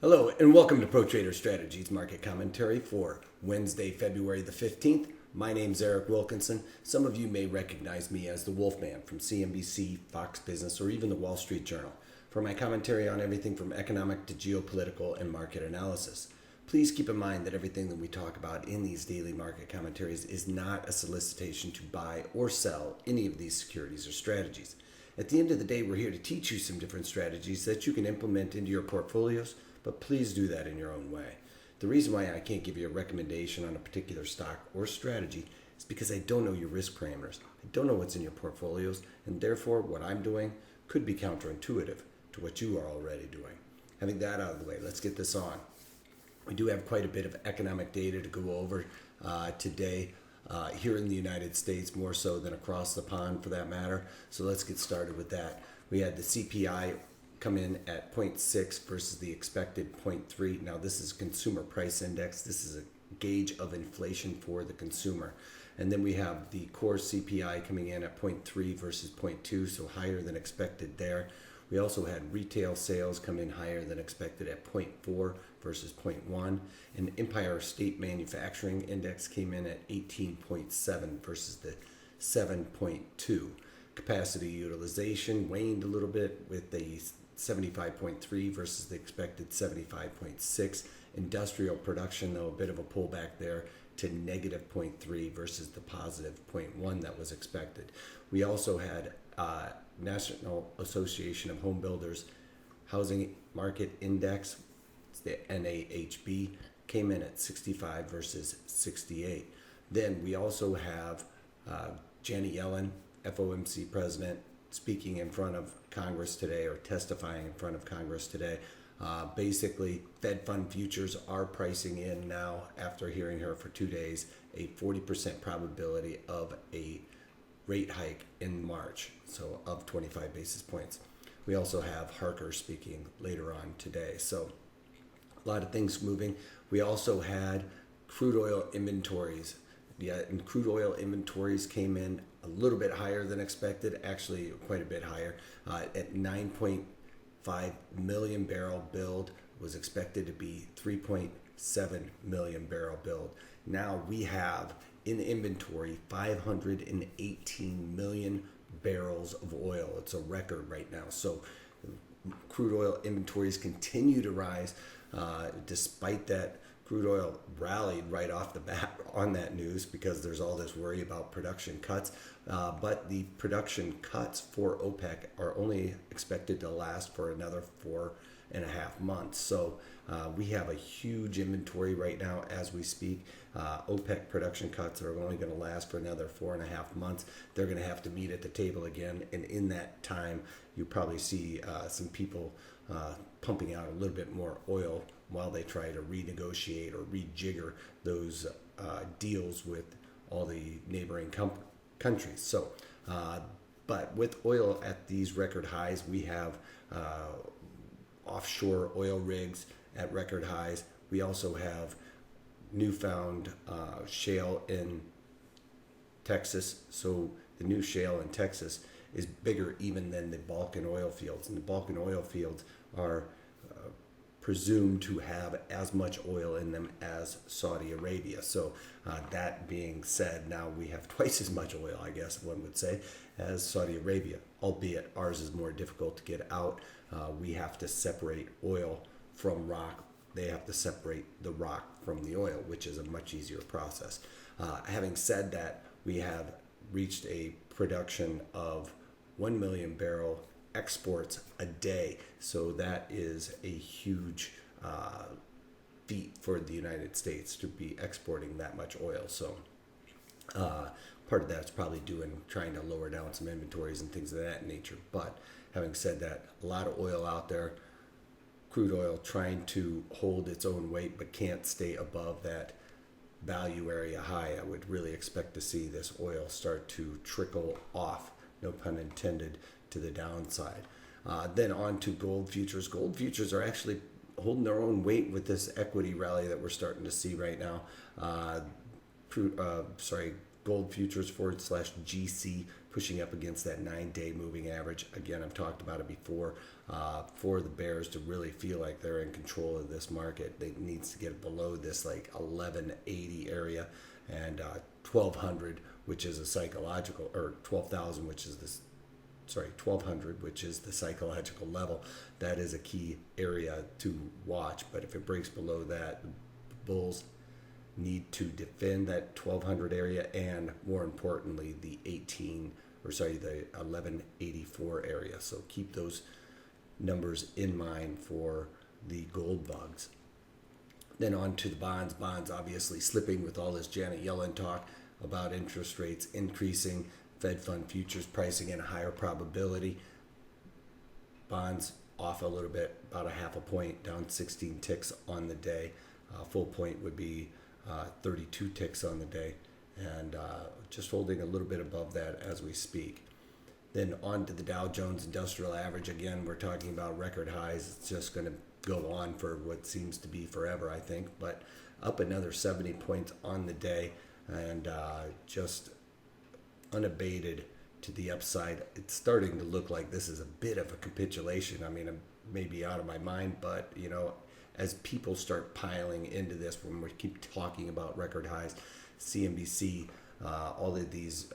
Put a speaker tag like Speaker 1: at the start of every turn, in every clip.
Speaker 1: Hello and welcome to Pro Trader Strategies Market Commentary for Wednesday, February the 15th. My name's Eric Wilkinson. Some of you may recognize me as the Wolfman from CNBC, Fox Business, or even the Wall Street Journal for my commentary on everything from economic to geopolitical and market analysis. Please keep in mind that everything that we talk about in these daily market commentaries is not a solicitation to buy or sell any of these securities or strategies. At the end of the day, we're here to teach you some different strategies that you can implement into your portfolios, but please do that in your own way. The reason why I can't give you a recommendation on a particular stock or strategy is because I don't know your risk parameters. I don't know what's in your portfolios, and therefore what I'm doing could be counterintuitive to what you are already doing. Having that out of the way, let's get this on. We do have quite a bit of economic data to go over today here in the United States, more so than across the pond for that matter. So let's get started with that. We had the CPI come in at 0.6 versus the expected 0.3. Now this is consumer price index. This is a gauge of inflation for the consumer. And then we have the core CPI coming in at 0.3 versus 0.2, so higher than expected there. We also had retail sales come in higher than expected at 0.4 versus 0.1. And Empire State Manufacturing Index came in at 18.7 versus the 7.2. Capacity utilization waned a little bit with the 75.3 versus the expected 75.6. Industrial production, though, a bit of a pullback there to negative 0.3 versus the positive 0.1 that was expected. We also had National Association of Home Builders Housing Market Index, the NAHB, came in at 65 versus 68. Then we also have Janet Yellen, FOMC president, speaking in front of Congress today, or testifying in front of Congress today. Basically, Fed fund futures are pricing in now, after hearing her for 2 days, a 40% probability of a rate hike in March, so of 25 basis points. We also have Harker speaking later on today. So a lot of things moving. We also had crude oil inventories. Yeah, and crude oil inventories came in a little bit higher than expected, actually quite a bit higher, at 9.5 million barrel build, was expected to be 3.7 million barrel build. Now we have in inventory 518 million barrels of oil. It's a record right now. So crude oil inventories continue to rise despite that. Crude oil rallied right off the bat on that news because there's all this worry about production cuts. But the production cuts for OPEC are only expected to last for another 4.5 months. So we have a huge inventory right now as we speak. OPEC production cuts are only going to last for another 4.5 months. They're going to have to meet at the table again. And in that time, you probably see some people pumping out a little bit more oil while they try to renegotiate or rejigger those deals with all the neighboring countries. So, but with oil at these record highs, we have offshore oil rigs at record highs. We also have newfound shale in Texas. So the new shale in Texas is bigger even than the Balkan oil fields. And the Balkan oil fields are presumed to have as much oil in them as Saudi Arabia. So that being said, now we have twice as much oil, I guess one would say, as Saudi Arabia, albeit ours is more difficult to get out. We have to separate oil from rock. They have to separate the rock from the oil, which is a much easier process. Having said that, we have reached a production of 1 million barrel exports a day. So that is a huge feat for the United States to be exporting that much oil. So part of that's probably trying to lower down some inventories and things of that nature. But having said that, a lot of oil out there, crude oil trying to hold its own weight but can't stay above that value area high. I would really expect to see this oil start to trickle off, no pun intended, to the downside. Then on to gold futures. Gold futures are actually holding their own weight with this equity rally that we're starting to see right now. Gold futures /GC pushing up against that 9-day moving average. Again, I've talked about it before. For the bears to really feel like they're in control of this market, they needs to get below this like 1180 area and 1200, which is a psychological, or 12,000, which is this. 1200, which is the psychological level. That is a key area to watch. But if it breaks below that, the bulls need to defend that 1200 area, and more importantly, the 1184 area. So keep those numbers in mind for the gold bugs. Then on to the bonds. Bonds obviously slipping with all this Janet Yellen talk about interest rates increasing. Fed fund futures pricing in a higher probability. Bonds off a little bit, about a half a point, down 16 ticks on the day. Full point would be 32 ticks on the day, and just holding a little bit above that as we speak. Then on to the Dow Jones Industrial Average. Again, we're talking about record highs. It's just going to go on for what seems to be forever, I think, but up another 70 points on the day, and just unabated to the upside. It's starting to look like this is a bit of a capitulation. I mean, I'm maybe out of my mind, but as people start piling into this, when we keep talking about record highs, CNBC, all of these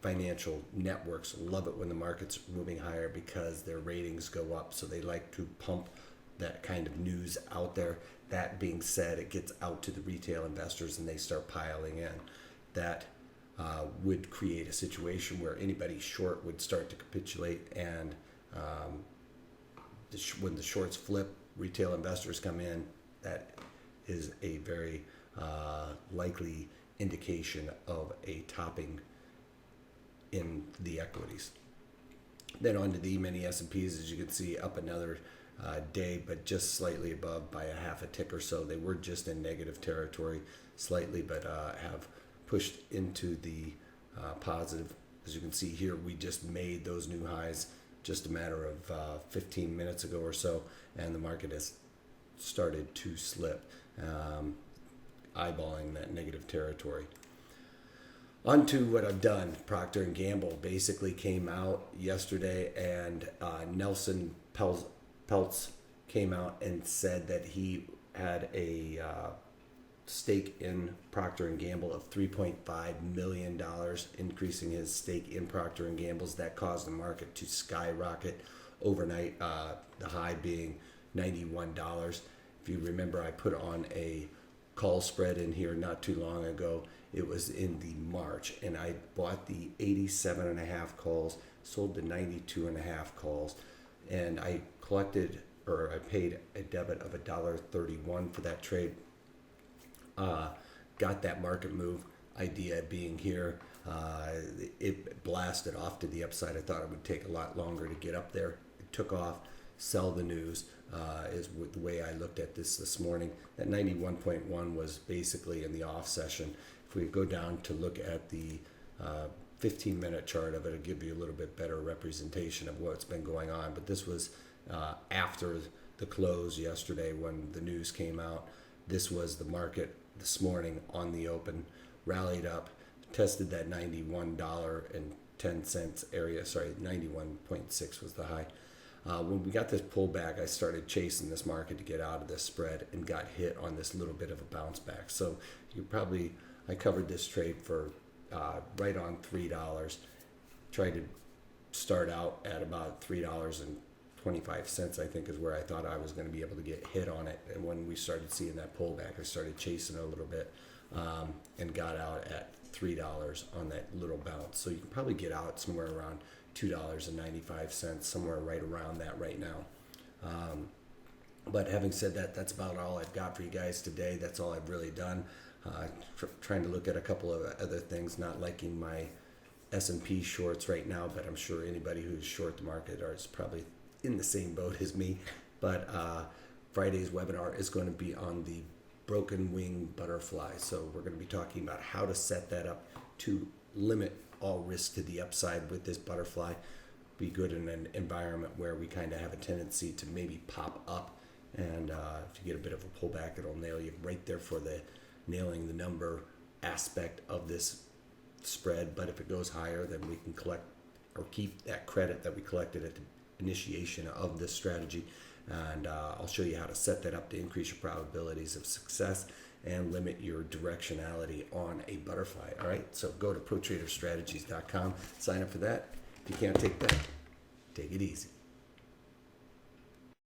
Speaker 1: financial networks love it when the market's moving higher because their ratings go up. So they like to pump that kind of news out there. That being said, it gets out to the retail investors and they start piling in. That would create a situation where anybody short would start to capitulate, and when the shorts flip, retail investors come in. That is a very likely indication of a topping in the equities. Then on to the E-mini S&Ps, as you can see, up another day, but just slightly above by a half a tick or so. They were just in negative territory slightly, but have pushed into the positive. As you can see here, we just made those new highs just a matter of 15 minutes ago or so, and the market has started to slip, eyeballing that negative territory. On to what I've done. Procter & Gamble basically came out yesterday, and Nelson Peltz came out and said that he had a stake in Procter & Gamble of $3.5 million, increasing his stake in Procter & Gamble's. That caused the market to skyrocket overnight, the high being $91. If you remember, I put on a call spread in here not too long ago. It was in the March, and I bought the 87.5 calls, sold the 92.5 calls, and I paid a debit of $1.31 for that trade. Got that market move idea being here. It blasted off to the upside. I thought it would take a lot longer to get up there. It took off. Sell the news is the way I looked at this morning. That 91.1 was basically in the off session. If we go down to look at the 15-minute chart of it, it'll give you a little bit better representation of what's been going on. But this was after the close yesterday when the news came out. This was the market this morning on the open, rallied up, tested that $91.10 area. 91.6 was the high. When we got this pullback, I started chasing this market to get out of this spread and got hit on this little bit of a bounce back. So I covered this trade for right on $3. Tried to start out at about $3.25, I think, is where I thought I was going to be able to get hit on it. And when we started seeing that pullback, I started chasing a little bit and got out at $3 on that little bounce. So you can probably get out somewhere around $2.95, somewhere right around that right now. But having said that, that's about all I've got for you guys today. That's all I've really done. Trying to look at a couple of other things, not liking my S&P shorts right now, but I'm sure anybody who's short the market is probably in the same boat as me. But Friday's webinar is going to be on the broken wing butterfly. So we're going to be talking about how to set that up to limit all risk to the upside with this butterfly. Be good in an environment where we kind of have a tendency to maybe pop up, and if you get a bit of a pullback, it'll nail you right there for the nailing the number aspect of this spread. But if it goes higher, then we can collect or keep that credit that we collected at the initiation of this strategy. And I'll show you how to set that up to increase your probabilities of success and limit your directionality on a butterfly. All right, so go to protraderstrategies.com, sign up for that. If you can't take that, take it easy.